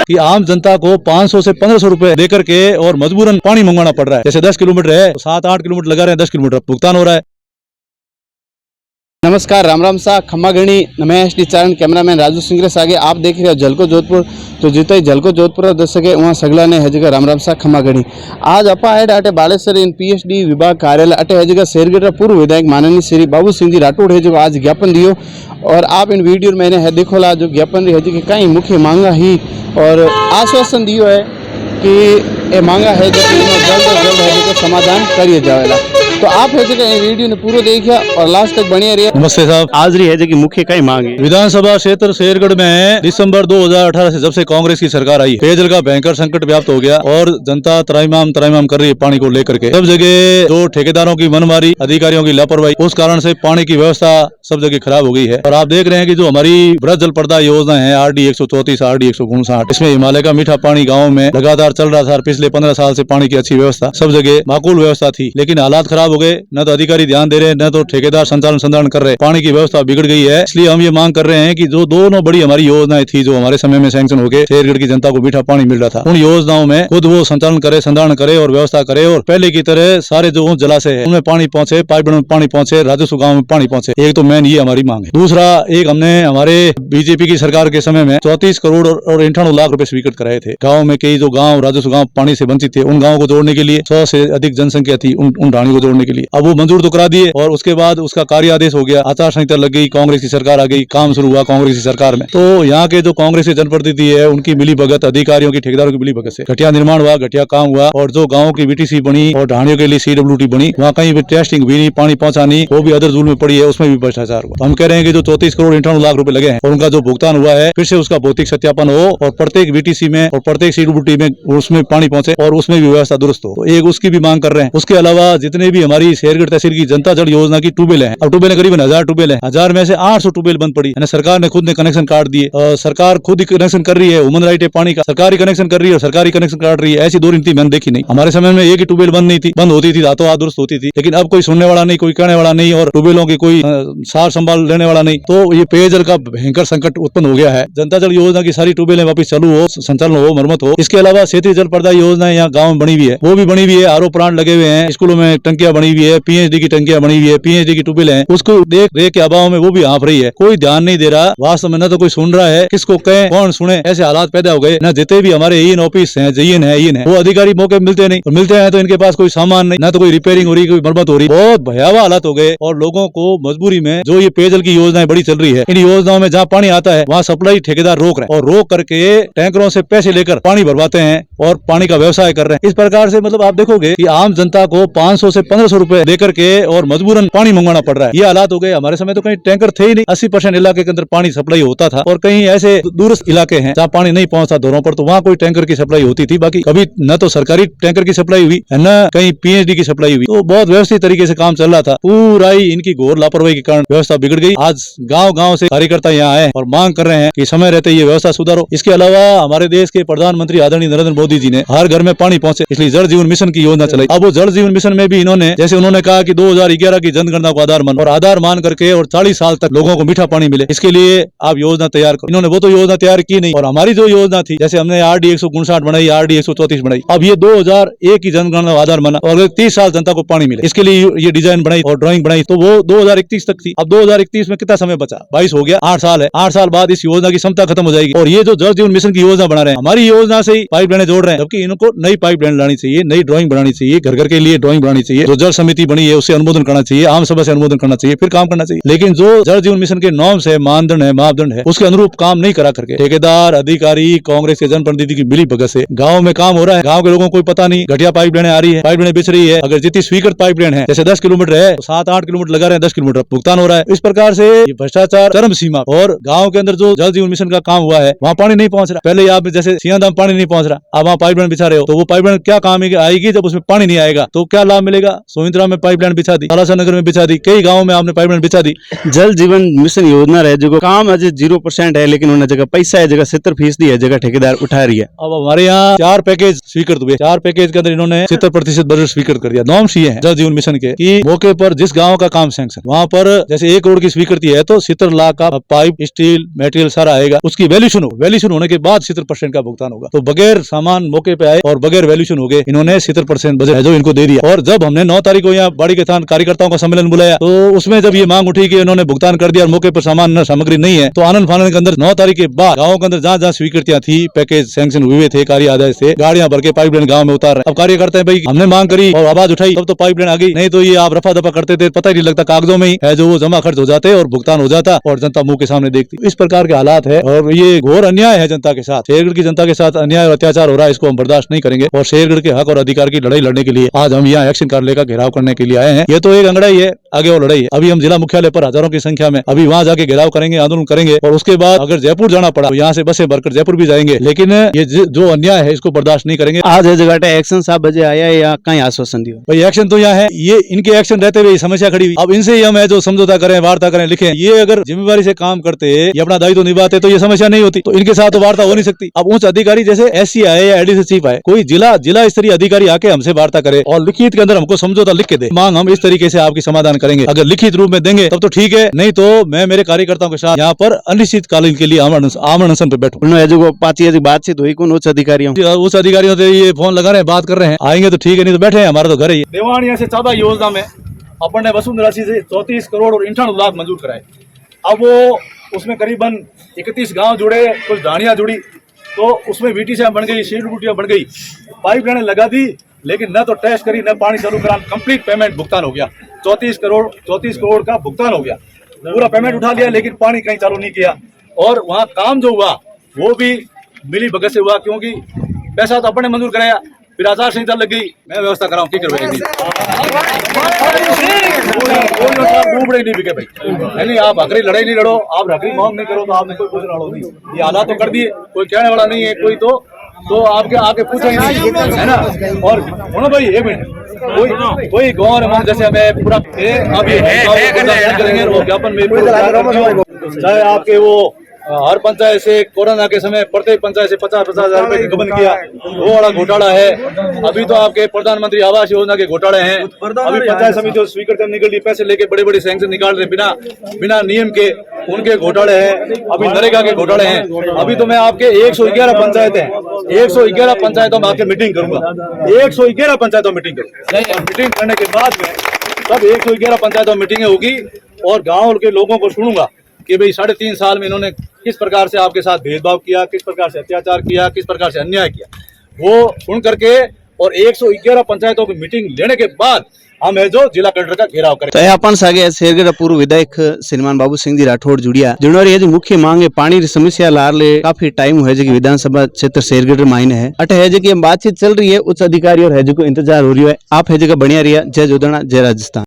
कि आम जनता को 500 से 1500 रुपए देकर के और मजबूरन पानी मंगवाना पड़ रहा है। जैसे 10 किलोमीटर है, 7-8 किलोमीटर लगा रहे हैं, 10 किलोमीटर भुगतान हो रहा है। नमस्कार, राम राम सा खम्मा गणी मैं एस डी चारण कैमरामैन राजू सिंगरे सागे आप देख रहे हो झलको जोधपुर। तो जितो झलको जोधपुर दर्शके वहाँ सगला ने है जगह राम राम सा खम्मा गणी। आज अपा हेड अटे बालेश्वर इन PhD विभाग कार्यालय अटे है जगह शेरगढ़ पूर्व विधायक माननीय श्री बाबू सिंह जी राठौड़ है जो आज ज्ञापन दियो। और आप इन वीडियो मैंने है देखो ला जो ज्ञापन है जो कई मुख्य मांगा ही और आश्वासन दियो है कि ये मांगा है जो जल्द है जो समाधान करिए जाएगा। तो आप है जगह वीडियो ने पूरा देखिया और लास्ट तक बने रहिए। नमस्ते साहब। आज रही है जो मुख्य कई मांग है विधानसभा क्षेत्र शेरगढ़ में दिसंबर 2018 से जब से कांग्रेस की सरकार आई, पेयजल का भयंकर संकट व्याप्त हो गया और जनता त्राहिमाम कर रही है पानी को लेकर के। सब जगह जो ठेकेदारों की मनमारी, अधिकारियों की लापरवाही, उस कारण से पानी की व्यवस्था सब जगह खराब हो गई है। और आप देख रहे हैं कि जो हमारी वृहद जल प्रदाय योजना है RD 134, RD 159, इसमें हिमालय का मीठा पानी गाँव में लगातार चल रहा था। पिछले 15 साल से पानी की अच्छी व्यवस्था, सब जगह माकूल व्यवस्था थी, लेकिन हालात खराब हो गए। न तो अधिकारी ध्यान दे रहे, न तो ठेकेदार संचालन कर रहे। पानी की व्यवस्था बिगड़ गई है। इसलिए हम ये मांग कर रहे हैं कि जो दोनों बड़ी हमारी योजनाएं थी, जो हमारे समय में सैंक्शन हो गए, शेरगढ़ की जनता को मीठा पानी मिल रहा था, उन योजनाओं में खुद वो संचालन करे, संधारण करे और व्यवस्था करे और पहले की तरह सारे जो जलाशय है उनमें पानी पहुंचे, पाइपलाइन में पानी पहुंचे, राजस्व गाँव में पानी पहुंचे। एक तो मेन ये हमारी मांग है। दूसरा, एक हमने हमारे बीजेपी की सरकार के समय में 34 करोड़ और 98 लाख रुपए स्वीकृत कराए थे। गाँव में कई जो गाँव राजस्व गाँव पानी से वंचित थे, उन गाँव को जोड़ने के लिए 100 से अधिक जनसंख्या थी, उन ढाणी को जोड़ने के लिए। अब वो मंजूर तो करा दिए और उसके बाद उसका कार्य आदेश हो गया, आचार संहिता लग गई, कांग्रेस की सरकार आ गई, काम शुरू हुआ कांग्रेस की सरकार में। तो यहाँ के जो कांग्रेस के जनप्रतिनिधि है उनकी मिली भगत, अधिकारियों की, ठेकेदारों की मिली भगत से घटिया निर्माण हुआ, घटिया काम हुआ। और जो गाँव की BTC बनी और ढाणियों के लिए CWT बनी, वहाँ कहीं भी टेस्टिंग भी नहीं, पानी पहुंचा नहीं, वो भी अदर जुल्म में पड़ी है, उसमें भी भ्रष्टाचार हुआ। तो हम कह रहे हैं कि जो 34 करोड़ 98 लाख रुपए लगे हैं और उनका जो भुगतान हुआ है, फिर से उसका भौतिक सत्यापन हो और प्रत्येक BTC में और प्रत्येक CWT में उसमें पानी पहुंचे और उसमें भी व्यवस्था दुरुस्त हो। तो एक उसकी भी मांग कर रहे हैं। उसके अलावा जितने भी हमारी शेरगढ़ तहसील की जनता जल योजना की ट्यूबवेल है, अब ट्यूबवेल करीबन 1000 ट्यूबवेल है, 1000 में से 800 ट्यूबवेल बंद पड़ी है। सरकार ने खुद ने कनेक्शन काट दिए। सरकार खुद ही कनेक्शन कर रही है, ह्यूमन राइट है पानी का, सरकारी कनेक्शन कर रही है और सरकारी कनेक्शन काट रही है। ऐसी दो नीति मैंने देखी नहीं। हमारे समय में एक ही ट्यूबवेल बंद नहीं थी, बंद होती थी, रातों रात दुरुस्त होती थी, लेकिन अब कोई सुनने वाला नहीं, कोई कहने वाला नहीं और ट्यूबवेलों की कोई सार संभाल लेने वाला नहीं। तो ये पेयजल का भयंकर संकट उत्पन्न हो गया है। जनता जल योजना की सारी ट्यूबवेलें वापिस चालू हो, संचालन हो, मरम्मत हो। इसके अलावा क्षेत्रीय जल प्रदाय योजना यहाँ गाँव में बनी हुई है, वो भी बनी हुई है। RO प्लांट लगे हुए हैं, स्कूलों में टंकियां बनी हुई है, PhD की टंकियां बनी हुई है, PhD की ट्यूबवेल है, उसको देख रेख के अभाव में वो भी हाँफ रही है। कोई ध्यान नहीं दे रहा। वास्तव में न तो कोई सुन रहा है, किसको कहे, कौन सुने, ऐसे हालात पैदा हो गए। न जितने भी हमारे इन ऑफिस हैं, JN है, वो अधिकारी मौके मिलते नहीं, और मिलते हैं तो इनके पास कोई सामान नहीं, न तो कोई रिपेयरिंग हो रही, कोई मरम्मत हो रही। बहुत भयावह हालात हो गए और लोगों को मजबूरी में जो ये पेयजल की योजनाएं बड़ी चल रही है, इन योजनाओं में जहाँ पानी आता है वहाँ सप्लाई ठेकेदार रोक रहे हैं और रोक करके टैंकरों से पैसे लेकर पानी भरवाते हैं और पानी का व्यवसाय कर रहे हैं। इस प्रकार से मतलब आप देखोगे कि आम जनता को 500 से 1500 रुपए देकर के और मजबूरन पानी मंगवाना पड़ रहा है। ये हालात हो गए। हमारे समय तो कहीं टैंकर थे ही नहीं, 80% इलाके के अंदर पानी सप्लाई होता था और कहीं ऐसे दूरस्थ इलाके हैं जहाँ पानी नहीं पहुंचता दौरों पर, तो वहाँ कोई टैंकर की सप्लाई होती थी। बाकी कभी न तो सरकारी टैंकर की सप्लाई हुई, न कहीं PhD की सप्लाई हुई। तो बहुत व्यवस्थित तरीके से काम चल रहा था। पूरा ही इनकी घोर लापरवाही के कारण व्यवस्था बिगड़ गई। आज गाँव से कार्यकर्ता यहाँ आए और मांग कर रहे हैं कि समय रहते ये व्यवस्था सुधारो। इसके अलावा हमारे देश के प्रधानमंत्री आदरणीय नरेंद्र मोदी जी ने हर घर में पानी पहुंचे, इसलिए जल जीवन मिशन की योजना चलाई। अब वो जल जीवन मिशन में भी इन्होंने, जैसे उन्होंने कहा कि 2011 की जनगणना को आधार मान और आधार मान करके और 40 साल तक लोगों को मीठा पानी मिले, इसके लिए आप योजना तैयार करो। इन्होंने वो तो योजना तैयार की नहीं। और हमारी जो योजना थी, जैसे हमने RD 159 बनाई, RD 134 बनाई, अब ये 2001 की जनगणना आधार माना और अगर 30 साल जनता को पानी मिले, इसके लिए ये डिजाइन बनाई और ड्राइंग बनाई, तो वो 2031 तक थी। अब 2031 में कितना समय बचा? 22 हो गया, 8 साल है। 8 साल बाद इस योजना की क्षमता खत्म हो जाएगी। और ये जो जल जीवन मिशन की योजना बना रहे हैं, हमारी योजना से ही पाइपलाइनें जोड़ रहे हैं, जबकि इनको नई पाइपलाइन लानी चाहिए, नई ड्राइंग बनानी चाहिए, घर घर के लिए ड्राइंग बनानी चाहिए, जो जल समिति बनी है उससे अनुमोदन करना चाहिए, आम सभा से अनुमोदन करना चाहिए, फिर काम करना चाहिए। लेकिन जो जल जीवन मिशन के नॉर्म्स है, मानदंड है, मापदंड है, उसके अनुरूप काम नहीं करा करके ठेकेदार, अधिकारी, कांग्रेस के जनप्रतिनिधि की मिली भगत से गाँव में काम हो रहा है। गाँव के लोगों को कोई पता नहीं, घटिया पाइपलाइनें आ रही है, पाइपलाइनें बिछ रही है। अगर जितनी स्वीकृत पाइपलाइन है, जैसे 10 किलोमीटर है, 7-8 किलोमीटर लगा रहे हैं, 10 किलोमीटर भुगतान हो रहा है। इस प्रकार से भ्रष्टाचार चरम सीमा। और गाँव के अंदर जो जल जीवन मिशन का काम हुआ है, वहाँ पानी नहीं पहुंच रहा। पहले आप जैसे सियादाम पानी नहीं पहुंच रहा, अब वहाँ पाइपलाइन बिछा रहे हो, तो वो पाइपलाइन क्या काम आएगी जब उसमें पानी नहीं आएगा, तो क्या लाभ मिलेगा? सोइंद्रा में पाइपलाइन बिछा दी, तालासा नगर में बिछा दी, कई गाँव में आपने पाइपलाइन बिछा दी। जल जीवन मिशन योजना रहे जो काम अजय 0% है, लेकिन उन्हें जगह पैसा है, जगह 70% है, जगह ठेकेदार उठा रही है। अब हमारे यहाँ 4 पैकेज स्वीकृत हुए, 4 पैकेज के अंदर इन्होंने 70% बजट स्वीकृत कर दिया। नॉर्म्स ये है जल जीवन मिशन के कि मौके पर जिस गांव का काम सैंक्शन, वहाँ पर जैसे 1 करोड़ की स्वीकृति है तो 70 लाख का पाइप, स्टील, मटेरियल सारा आएगा, उसकी वैल्यूशन हो, वैल्यूशन होने के बाद 70% का भुगतान होगा। तो बगैर सामान मौके पे आए और बगैर वैल्यूशन हो गए, इन्होंने 70% बजट है जो इनको दे दिया। और जब हमने 9 तारीख को यहाँ बाड़ी के थान कार्यकर्ताओं का सम्मेलन बुलाया तो उसमें जब ये मांग उठी कि इन्होंने भुगतान कर दिया और मौके पर सामान सामग्री नहीं है, तो आनंद फानंद के अंदर 9 तारीख के बाद गाँव के अंदर जहाँ जहाँ स्वीकृतियां थी, पैकेज सैंक्शन हुए थे, कार्य आदाय से गाड़ियां भर के पाइपलाइन गाँव में उतार रहे। अब कार्य करते हैं भाई, हमने मांग करी और आवाज उठाई तब तो पाइपलाइन आ गई, नहीं तो ये आप रफा दफा करते थे, पता ही नहीं लगता, कागजों में ही है जो वो जमा खर्च हो जाते और भुगतान हो जाता और जनता मुंह के सामने देखती। इस प्रकार के हालात है और ये घोर अन्याय है जनता के साथ, शेरगढ़ की जनता के साथ अन्याय और अत्याचार हो रहा है, इसको हम बर्दाश्त नहीं करेंगे। और शेरगढ़ के हक और अधिकार की लड़ाई लड़ने के लिए आज हम यहाँ एक्शन कार्यालय का घेराव करने के लिए आए हैं। ये तो एक अंगड़ा ही है, आगे और लड़ाई है। अभी हम जिला मुख्यालय पर हजारों की संख्या में अभी वहाँ जाके घेराव करेंगे, आंदोलन करेंगे और उसके बाद अगर जयपुर जाना पड़ा तो यहाँ से बसें भरकर जयपुर भी जाएंगे, लेकिन ये जो अन्याय है इसको बर्दाश्त नहीं करेंगे। आज है जगह एक्शन साहब बजे आया या कहीं आश्वासन दिया भाई एक्शन तो यहाँ है, ये इनके एक्शन रहते हुए समस्या खड़ी हुई। अब इनसे ही हम है जो समझौता करें, वार्ता करें, लिखें, ये अगर जिम्मेवारी से काम करते, ये अपना दायित्व निभाते तो ये समस्या नहीं होती, तो इनके साथ तो वार्ता हो नहीं सकती। अब उच्च अधिकारी जैसे एससी आए या एडीसी चीफ आए, कोई जिला स्तरीय अधिकारी आके हमसे वार्ता करे और लिखित के अंदर हमको समझौता लिख के दे, मांग हम इस तरीके से आपकी समाधान करेंगे। अगर लिखित रूप में देंगे तब तो ठीक है, नहीं तो मैं मेरे कार्यकर्ताओं के साथ यहाँ पर अनिश्चितकालीन के लिए आमरण अनशन पे बैठूं। बातचीत हुई कौन उच्च अधिकारियों उच्च अधिकारियों से ये फोन लगा रहे हैं, बात कर रहे हैं, आएंगे तो ठीक है, नहीं तो बैठे हैं, हमारा तो घर है। देवानिया से 14 योजना में अपन ने वसुंधरा राशि से 34 करोड़ और 98 लाख मंजूर कराए। अब वो उसमें करीबन 31 गांव जुड़े, कुछ ढाणियां जुड़ी, तो उसमें वीटीसियां बन गई, सीड बूटियां बन गई, पाइपलाइन लगा दी, लेकिन न तो टेस्ट करी न पानी चालू करा, कंप्लीट पेमेंट भुगतान हो गया। 34 करोड़ का भुगतान हो गया, पूरा पेमेंट उठा लिया, लेकिन पानी कहीं चालू नहीं किया। और वहाँ काम जो हुआ वो भी मिली भगत से हुआ, क्योंकि पैसा तो अपने मंजूर कराया, फिर आचार संहिता लग गई, मैं व्यवस्था कराऊं की करवाएगी नहीं बिके भाई, नहीं आप हकरी लड़ाई नहीं लड़ो, आप हकरी मांग नहीं करो तो आपने कोई पूछने वाला नहीं, ये हालात तो कर दिए, कोई कहने वाला नहीं है कोई, तो आपके आके पूछेंगे नहीं, है ना। और सुनो भाई एक मिनट, कोई गाँव जैसे हमें पूरा अभी करेंगे वो ज्ञापन में, चाहे आपके वो हर पंचायत से कोरोना के समय प्रत्येक पंचायत से 50-50 हजार रुपए की गबन किया, वो वाला घोटाला है। अभी तो आपके प्रधानमंत्री आवास योजना के घोटाले हैं, अभी पंचायत समिति जो स्वीकृत निकल रही, पैसे लेके बड़े बड़े सैंक्शन निकाल रहे बिना नियम के, उनके घोटाले हैं। अभी नरेगा के घोटाले हैं। अभी तो मैं आपके 111 पंचायत है, 111 पंचायतों में आपके मीटिंग करूंगा, 111 पंचायतों मीटिंग करूंगा, मीटिंग करने के बाद में तब 111 पंचायतों मीटिंग होगी और गाँव के लोगों को सुनूंगा कि भाई 3.5 साल में इन्होंने किस प्रकार से आपके साथ भेदभाव किया, किस प्रकार से अत्याचार किया, किस प्रकार से अन्याय किया, वो सुन करके और 111 पंचायतों की मीटिंग लेने के बाद हम है जो जिला कलेक्टर का घेराव करें। तो अपन सागे शेरगढ़ पूर्व विधायक श्रीमान बाबू सिंह जी राठौड़ जुड़िया जिन्होंने जो मुख्य मांग है पानी की समस्या लार ले काफी टाइम है, जो विधानसभा क्षेत्र शेरगढ़ मायने है अटे है जो बातचीत चल रही है, उच्च अधिकारी और है जो इंतजार हो रही है। आप है जगह बढ़िया रही है। जय जोधना, जय राजस्थान।